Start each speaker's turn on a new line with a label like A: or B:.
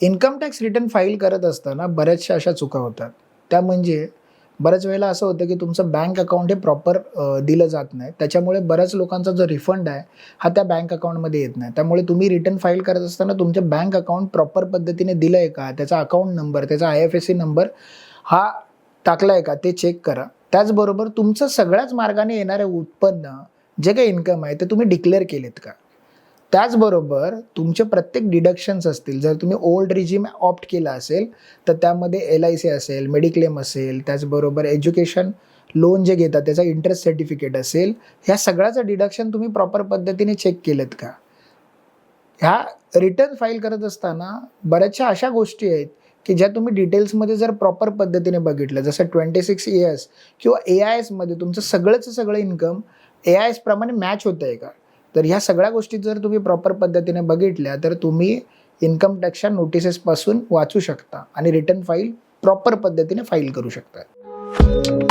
A: Income tax return file करत असताना बऱ्याचशा अशा चुका होतात. त्या म्हणजे बऱ्याच वेळेला असं होतं, की तुमचं बँक अकाउंट हे प्रॉपर दिलं जात नाही. त्याच्यामुळे बऱ्याच लोकांचा जो रिफंड आहे, हा त्या बँक अकाउंटमध्ये येत नाही. त्यामुळे तुम्ही रिटर्न फाईल करत असताना तुमचं बँक अकाउंट प्रॉपर पद्धतीने दिलंय का? त्याचा अकाउंट नंबर, त्याचा IFSC नंबर हा टाकलाय का? ते चेक करा. त्याचबरोबर तुमचं सगळ्याच मार्गाने येणारं उत्पन्न, जे काही इन्कम आहे, ते तुम्ही डिक्लेअर केलेत का? त्याचबरोबर तुमचे प्रत्येक डिडक्शन्स असतील, जर तुम्ही ओल्ड रिजिम ऑप्ट केला असेल, तर त्यामध्ये LIC असेल, मेडिक्लेम असेल, त्याचबरोबर एज्युकेशन लोन जे घेतात त्याचा इंटरेस्ट सर्टिफिकेट असेल, ह्या सगळ्याचं डिडक्शन तुम्ही प्रॉपर पद्धतीने चेक केलेत का? ह्या रिटर्न फाईल करत असताना बऱ्याचशा अशा गोष्टी आहेत, की ज्या तुम्ही डिटेल्समध्ये जर प्रॉपर पद्धतीने बघितलं, जसं 26 इयर्स किंवा AISमध्ये तुमचं सगळंचं सगळं इन्कम AIS प्रमाणे मॅच होतंय का? तर ह्या सगळ्या गोष्टी जर तुम्ही प्रॉपर पद्धतीने बघितल्या, तर तुम्ही इन्कम टॅक्सच्या नोटिसेसपासून वाचू शकता आणि रिटर्न फाईल प्रॉपर पद्धतीने फाईल करू शकता.